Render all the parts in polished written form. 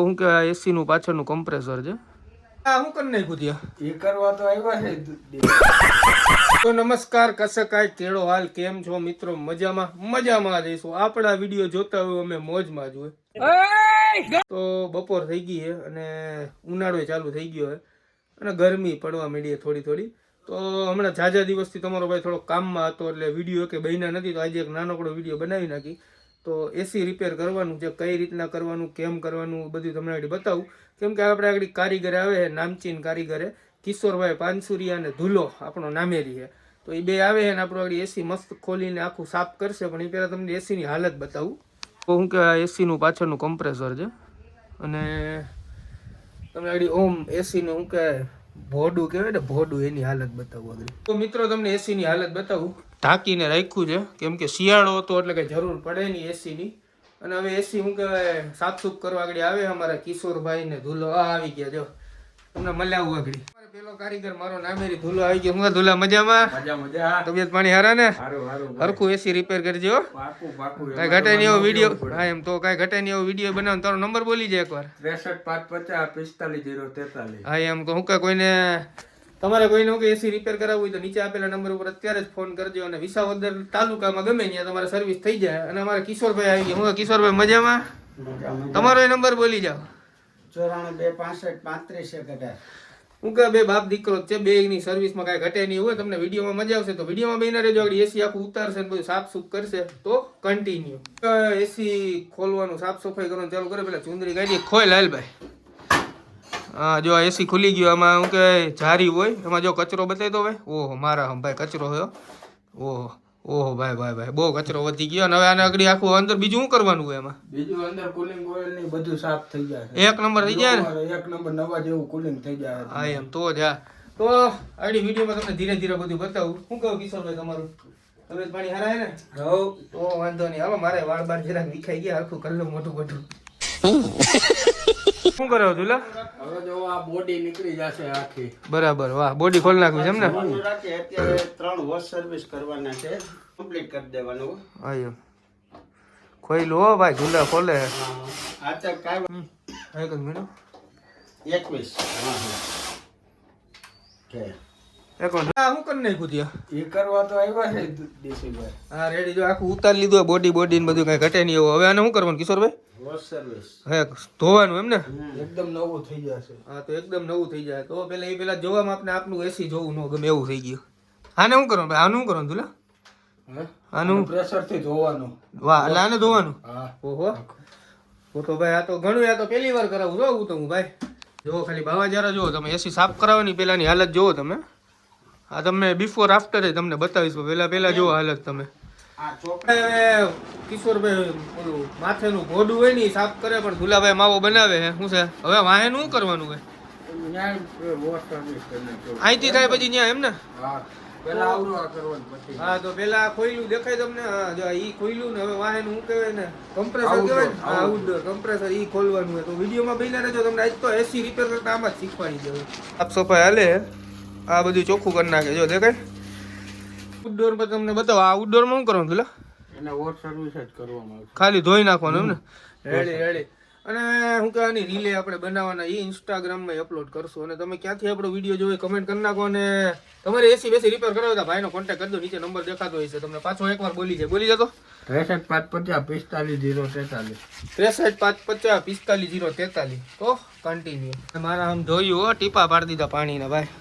હું કે એસી નું પાછળનું કમ્પ્રેસર છે આ હું કરી નાખ્યું ત્યાં એ કરવા તો આવ્યા છે. તો નમસ્કાર કસકાય કેળો હાલ કેમ છો મિત્રો મજામાં રહીશું આપણા વિડીયો જોતા હોય અમે મોજમાં જ હોય. તો બપોર થઈ ગઈ છે અને ઉનાળો ચાલુ થઈ ગયો છે અને ગરમી પડવા માંડી થોડી તો હમણાં ઝાઝા દિવસથી તમારો ભાઈ થોડો કામમાં હતો એટલે વિડીયો કે બન્યા નથી તો આજે એક નાનકડો વિડીયો બનાવી નાખી. તો એસી રિપેર કરવાનું છે, કઈ રીતના કરવાનું, કેમ કરવાનું બધું તમને આગળ બતાવું. કેમ કે આપણે આગળ કારીગર આવે છે, નામચીન કારીગરે કિશોરભાઈ પાનસુરિયા અને ધુલો આપણો નામેરી છે. તો એ બે આવે છે ને આપણું આગળ એસી મસ્ત ખોલીને આખું સાફ કરશે. પણ એ પહેલાં તમને એસીની હાલત બતાવું. તો હું કે એસીનું પાછળનું કમ્પ્રેસર છે અને તમને આગળ ઓમ એસીનું હું કે ભોડું કહેવાય ને ભોડું એની હાલત બતાવું આગળ. તો મિત્રો તમને એસીની હાલત બતાવું. ઢાંકીને રાખ્યું છે કેમ કે શિયાળો હતો એટલે કંઈ જરૂર પડે નહીં એસીની. અને હવે એસી હું કહેવાય સાફસૂફ કરવા આગળ આવે અમારા કિશોરભાઈ ને ધુલો આવી ગયા. જો તમને મળ્યા આગળ પેલો કારીગર મારો નામેરી ધુલો આવી ગયો. હું ધુલા મજામાં? તબિયત પાણી હારા ને? હરખું એસી રિપેર કરજો. કઈ ઘટે નહીં એવો વિડીયો. હા એમ તો કઈ ઘટે નહીં એવો વિડીયો બનાવો. તારો નંબર બોલી જાય એકવાર. 63 550 45 043. હા એમ તો હું કે કોઈને તમારે કોઈને કે એસી રિપેર કરાવવું હોય તો નીચે આપેલા નંબર ઉપર અત્યારે જ ફોન કરજો. અને વિસાવદર તાલુકામાં ગમે ત્યાં તમારે સર્વિસ થઈ જાય. અને અમારા કિશોરભાઈ આવી ગયા. હું કિશોરભાઈ મજામાં? તમારો નંબર બોલી જાઓ. 94 265 35 હું કે બે બાપ દીકરો છે, બે ની સર્વિસમાં કાંઈ ઘટે નહીં હોય. તમને વિડીયોમાં મજા આવશે તો વિડીયોમાં બેના રહેજો. આગળ એસી આખું ઉતારશે ને બધું સાફ સુફ કરશે તો કન્ટિન્યુ. એસી ખોલવાનું સાફ સફાઈ કરવાનું ચાલુ કરે પેલા ચુંદડી કાઢી ખોય લાલભાઈ. હા જો એસી ખુલી ગયો. આમાં શું કે જારી હોય એમાં જો કચરો બતાવી દો ભાઈ. ઓહો મારા ભાઈ કચરો થયો. ઓહો ભાઈ બહુ કચરો વધી ગયો. અને હવે આને આગળ આખું અંદર બીજું શું કરવાનું હોય એમાં? બીજું અંદર કુલિંગ ઓઇલ ની બધું સાફ થઈ જાય. એક નંબર થઈ જાય ને? એક નંબર નવા જેવું કુલિંગ થઈ જાય. હા એમ તો જ. તો આગળ વિડીયોમાં તમને ધીરે ધીરે બધું બતાવું. શું કહું કિશોરભાઈ તમારું તબિયત પાણી હારા હે ને? તો વાંધો નહીં. હાલો મારે વાળ બાર જરાક વિખાઈ ગયા. આખું કલ્લું મોટું શું કરો ધુલા? હવે જો આ બોડી નીકળી જશે આખી. બરાબર. વાહ બોડી ખોલ નાખ્યું છે એમ ને? અત્યારે 3 વોશ સર્વિસ કરવાના છે, કમ્પ્લીટ કરી દેવાનું. હા એમ ખોઈલું હો ભાઈ. ધુલા ખોલે આ તો કાઈ એક જ મિનિટ 21 કે એક મિનિટ. આ શું કરી નાખ્યું ત્યાં? એ કરવા તો આવ્યા છે ડીસીભાઈ. હા રેડી. જો આખું ઉતારી લીધું બોડી ને બધું કઈ ઘટે નહીં એવું. હવે આને શું કરવાનું કિશોરભાઈ? Wash service. હે ધોવાનું એમ ને? એકદમ નવું થઈ જશે. હા તો એકદમ નવું થઈ જાય. તો પેલા જોવામાં આપણે આપનું એસી જોવું ન ગમે એવું થઈ ગયું. આને શું કરવાનું ભાઈ? આનું શું કરવાનું ધુલા? આનું પ્રેશર થી ધોવાનું. વાહ એટલે આને ધોવાનું? હા. ઓહો તો ભાઈ આ તો ઘણું. આ તો પહેલી વાર કરાવું જોઉં તો હું ભાઈ. જો ખાલી બાવા જરા જુઓ તમે. એસી સાફ કરાવવાની પહેલાની હાલત જુઓ તમે. આ તમને બિફોર આફ્ટર તમને બતાવીશ. પહેલા જુઓ હાલત તમે. આ ચોપડે કિશોરભાઈ ઓલું માથેનું ઘોડું હોય ને સાફ કરે પણ ધુલાભાઈ માવો બનાવે છે. શું છે હવે વાહે શું કરવાનું હોય? અહીંથી થાય પછી ત્યાં એમ ને? હા તો પેલા ખોયલું દેખાય તમને? ઈ ખોયલું ને હવે વાહન શું કહેવાય ને કમ્પ્રેસર કહેવાય ને? હા આઉટડોર કમ્પ્રેસર ઈ ખોલવાનું હોય. તો વિડીયોમાં બન્યા રહેજો. તમને આજ તો એસી રિપેર કરતા આમાં જ શીખવાડી દેવું. સાફ સફાઈ હાલે. આ બધું ચોખ્ખું કરી નાખે. જો દેખાય આઉટડોર પર તમને બતાવો. આ આઉટડોરમાં શું કરવાનું પેલા? એને વોશ સર્વિસ જ કરવામાં આવશે. ખાલી ધોઈ નાખવાનું એમ ને? રેડી. અને હું કે આની રીલે આપણે બનાવવાના એ ઇન્સ્ટાગ્રામમાં અપલોડ કરશું. અને તમે ક્યાંથી આપણો વિડીયો જોઈ કમેન્ટ કરી નાખો. અને તમારે એસી બેસી રિપેર કરાવો તો ભાઈનો કોન્ટેક્ટ કરજો. નીચે નંબર દેખાતો હોય છે. તમને પાછો એકવાર બોલી જતો 63 550 45 043. 63 550 45 043. તો કન્ટિન્યુ. મારા આમ જોયું હો ટીપા પાડી દીધા પાણીના ભાઈ.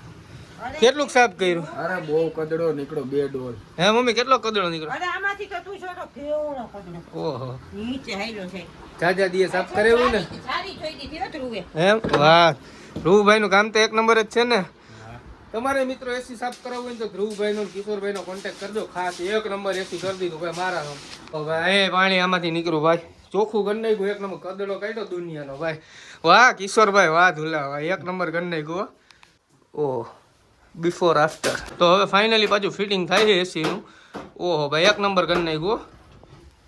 કેટલું સાફ કર્યું? અરે બહુ કદડો નીકળ્યો. 2 ડોલ. હે મમ્મી કેટલો કદડો નીકળ્યો? અરે આમાંથી તો તું છોડો કેવડો કદડો. ઓહો નીચે હાઈલો છે. જાજા દીએ સાફ કરેવું ને? સારી જોઈ દીધી હો ધ્રુવે. એમ વાહ. ધ્રુવભાઈ નું કામ તો એક નંબર જ છે ને. તમારે મિત્રો એસી સાફ કરાવવું હોય તો ધ્રુવભાઈ નો કિશોરભાઈ નો કોન્ટેક્ટ કરજો. ખાસ એક નંબર એસી કરી દીધું ભાઈ મારા. ભાઈ એ પાણી આમાંથી નીકળ્યું ભાઈ. ચોખ્ખું કરી નાખ્યું. એક નંબર કદડો કાઢ્યો દુનિયાનો ભાઈ. વાહ કિશોરભાઈ વાહ ધુલા ભાઈ એક નંબર કરી નાખ્યું. ઓહ બિફોર આફ્ટર. તો હવે ફાઇનલી પાછું ફિટિંગ થાય છે એસી નું. ઓહો ભાઈ એક નંબર કરી નાખ્યું.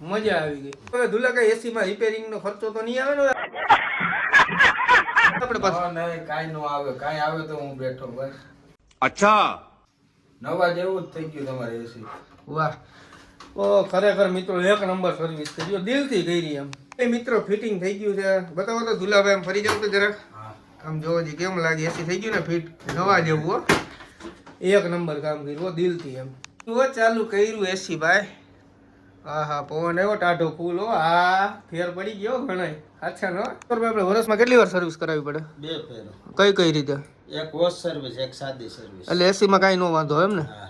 મજા આવી ગઈ. હવે ધુલા કઈ એસી માં રિપેરિંગ નો ખર્ચો તો નહીં આવે ને આપણે પાસે? નહીં કાઈ નો આવે. કાઈ આવે તો હું બેઠો ભાઈ. અચ્છા નવા જેવું જ થઈ ગયું તમારે એસી. વાહ. ઓ ખરેખર મિત્રો એક નંબર સર્વિસ કર્યો. દિલથી કરી એમ. એ મિત્રો ફિટિંગ થઈ ગયું છે. બતાવો તો દુલાભાઈ આમ ફરી જાવ તો જરાક. આમ જોવો જી કેમ લાગે એસી થઈ ગયું ને ફિટ નવા જેવું હો. એક નંબર કામ કર્યું દિલથી એમ. ચાલુ કર્યું એસી ભાઈ. હા હા પવન આવ્યો ટાઢો ફૂલ હો. હા ફેર પડી ગયો ઘણા. અચ્છા નો આપણે વર્ષમાં કેટલી વાર સર્વિસ કરાવવી પડે? 2 ફેરો. કઈ રીતે? એક વોશ સર્વિસ, એક સાદી સર્વિસ. એટલે એસી માં કાંઈ નો વાંધો એમ ને? હા.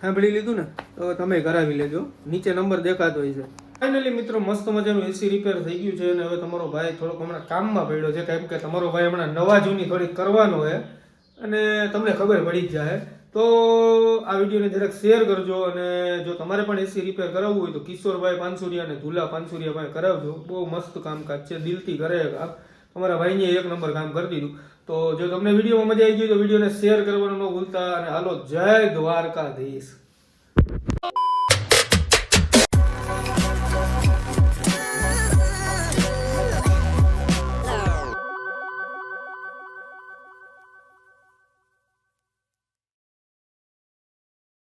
સાંભળી લીધું ને તો તમે કરાવી લેજો. નીચે નંબર દેખાતો હોય છે. ફાઇનલી મિત્રો મસ્ત મજાનું એસી રિપેર થઈ ગયું છે અને હવે તમારો ભાઈ થોડોક હમણાં કામમાં પડ્યો છે. કેમ કે તમારો ભાઈ હમણાં નવા જૂની થોડીક કરવાનો છે અને તમને ખબર પડી જ જાય. તો આ વિડીયોને જરાક શેર કરજો અને જો તમારે પણ એસી રિપેર કરાવવું હોય તો કિશોરભાઈ પાનસુરિયા અને ધુલા પાનસુરિયા ભાઈ કરાવજો. બહુ મસ્ત કામકાજ છે, દિલથી કરે કામ. તમારા ભાઈને એક નંબર કામ કરી દીધું. તો જો તમને વિડીયોમાં મજા આવી ગઈ તો વિડીયોને શેર કરવાનું ન ભૂલતા અને હાલો જય દ્વારકાધીશ.